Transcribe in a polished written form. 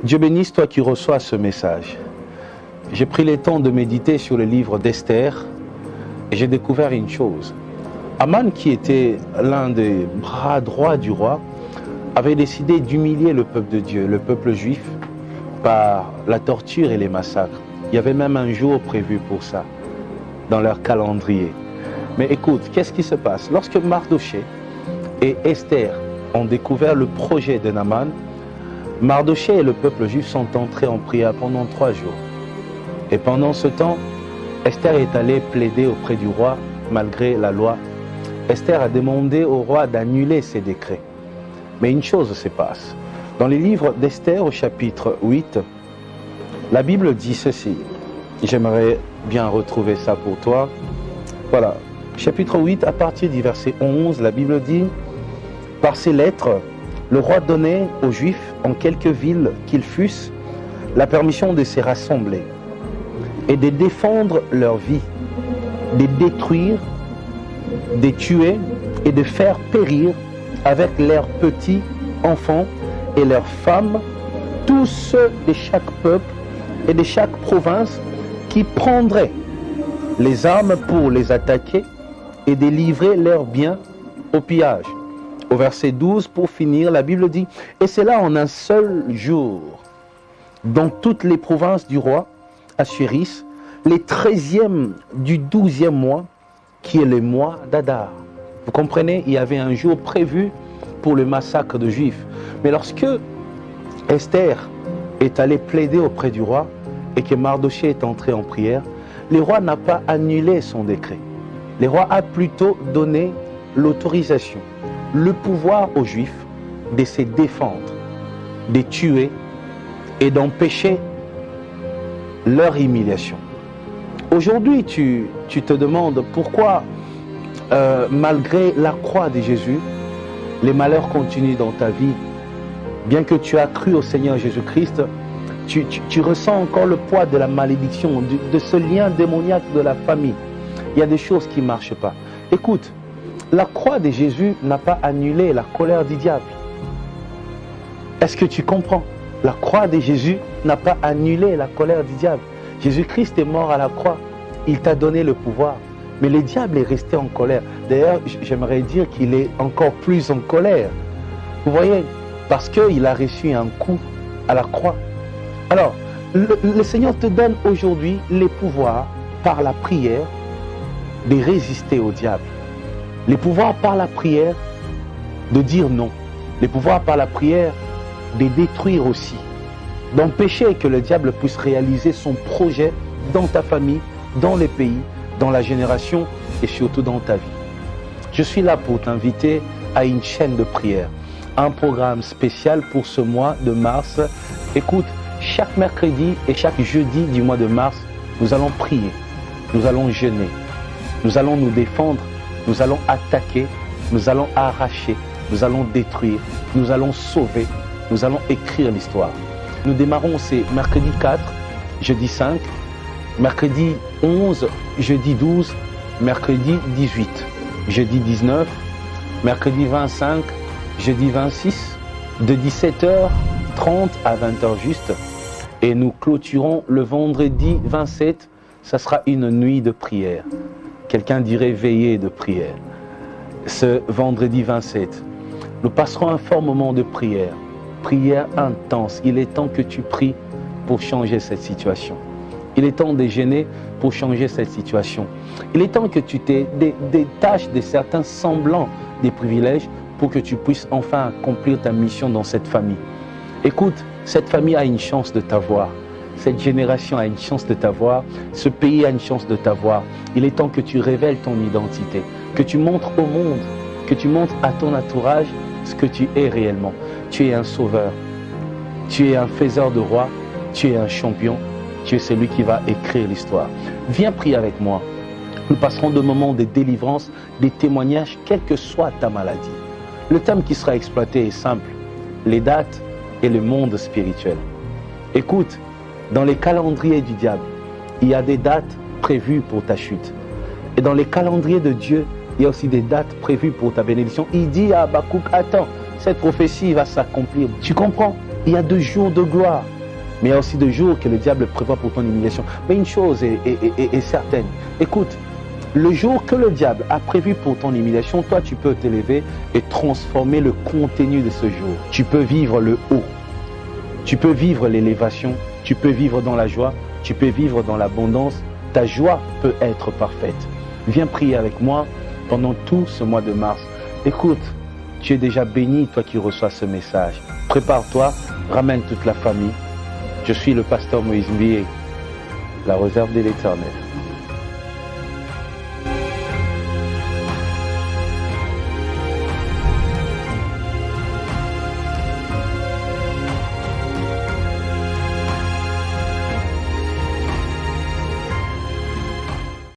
Dieu bénisse toi qui reçois ce message. J'ai pris le temps de méditer sur le livre d'Esther et j'ai découvert une chose. Aman, qui était l'un des bras droits du roi, avait décidé d'humilier le peuple de Dieu, le peuple juif, par la torture et les massacres. Il y avait même un jour prévu pour ça, dans leur calendrier. Mais écoute, qu'est-ce qui se passe? Lorsque Mardoché et Esther ont découvert le projet de Naman, Mardoché et le peuple juif sont entrés en prière pendant 3 jours. Et pendant ce temps, Esther est allée plaider auprès du roi, malgré la loi. Esther a demandé au roi d'annuler ses décrets. Mais une chose se passe. Dans les livres d'Esther au chapitre 8, la Bible dit ceci. J'aimerais bien retrouver ça pour toi. Voilà, chapitre 8, à partir du verset 11, la Bible dit « Par ces lettres, le roi donnait aux Juifs, en quelques villes qu'ils fussent, la permission de se rassembler et de défendre leur vie, de détruire, de tuer et de faire périr avec leurs petits enfants et leurs femmes, tous ceux de chaque peuple et de chaque province qui prendraient les armes pour les attaquer et de livrer leurs biens au pillage. » Au verset 12, pour finir, la Bible dit « Et c'est là en un seul jour, dans toutes les provinces du roi Assuérus, les 13e du 12e mois, qui est le mois d'Adar. » Vous comprenez, il y avait un jour prévu pour le massacre de Juifs. Mais lorsque Esther est allée plaider auprès du roi et que Mardoché est entré en prière, le roi n'a pas annulé son décret. Le roi a plutôt donné l'autorisation, le pouvoir aux Juifs de se défendre, de tuer et d'empêcher leur humiliation. Aujourd'hui, tu te demandes pourquoi, malgré la croix de Jésus, les malheurs continuent dans ta vie. Bien que tu as cru au Seigneur Jésus-Christ, tu ressens encore le poids de la malédiction, de ce lien démoniaque de la famille. Il y a des choses qui ne marchent pas. Écoute, la croix de Jésus n'a pas annulé la colère du diable. Est-ce que tu comprends? La croix de Jésus n'a pas annulé la colère du diable. Jésus-Christ est mort à la croix. Il t'a donné le pouvoir. Mais le diable est resté en colère. D'ailleurs, j'aimerais dire qu'il est encore plus en colère. Vous voyez? Parce qu'il a reçu un coup à la croix. Alors, le Seigneur te donne aujourd'hui les pouvoirs par la prière de résister au diable. Les pouvoirs par la prière de dire non. Les pouvoirs par la prière de détruire aussi. D'empêcher que le diable puisse réaliser son projet dans ta famille, dans les pays, dans la génération et surtout dans ta vie. Je suis là pour t'inviter à une chaîne de prière. Un programme spécial pour ce mois de mars. Écoute, chaque mercredi et chaque jeudi du mois de mars, nous allons prier. Nous allons jeûner. Nous allons nous défendre. Nous allons attaquer, nous allons arracher, nous allons détruire, nous allons sauver, nous allons écrire l'histoire. Nous démarrons, c'est mercredi 4, jeudi 5, mercredi 11, jeudi 12, mercredi 18, jeudi 19, mercredi 25, jeudi 26, de 17h30 à 20h juste. Et nous clôturons le vendredi 27, ça sera une nuit de prière. Quelqu'un dirait veillée de prière. Ce vendredi 27, nous passerons un fort moment de prière. Prière intense. Il est temps que tu pries pour changer cette situation. Il est temps de jeûner pour changer cette situation. Il est temps que tu te détaches de certains semblants des privilèges pour que tu puisses enfin accomplir ta mission dans cette famille. Écoute, cette famille a une chance de t'avoir. Cette génération a une chance de t'avoir, ce pays a une chance de t'avoir. Il est temps que tu révèles ton identité, que tu montres au monde, que tu montres à ton entourage ce que tu es réellement. Tu es un sauveur, tu es un faiseur de rois, tu es un champion, tu es celui qui va écrire l'histoire. Viens prier avec moi. Nous passerons de moments de délivrance, des témoignages, quelle que soit ta maladie. Le thème qui sera exploité est simple, les dates et le monde spirituel. Écoute, dans les calendriers du diable, il y a des dates prévues pour ta chute. Et dans les calendriers de Dieu, Il y a aussi des dates prévues pour ta bénédiction. Il dit à Habakkuk, attends, cette prophétie va s'accomplir. Tu comprends? Il y a 2 jours de gloire. Mais il y a aussi 2 jours que le diable prévoit pour ton humiliation. Mais une chose est certaine. Écoute, le jour que le diable a prévu pour ton humiliation, toi tu peux t'élever et transformer le contenu de ce jour. Tu peux vivre le haut. Tu peux vivre l'élévation. Tu peux vivre dans la joie. Tu peux vivre dans l'abondance. Ta joie peut être parfaite. Viens prier avec moi pendant tout ce mois de mars. Écoute, tu es déjà béni, toi qui reçois ce message. Prépare-toi, ramène toute la famille. Je suis le pasteur Moïse Mbié, la réserve de l'Éternel.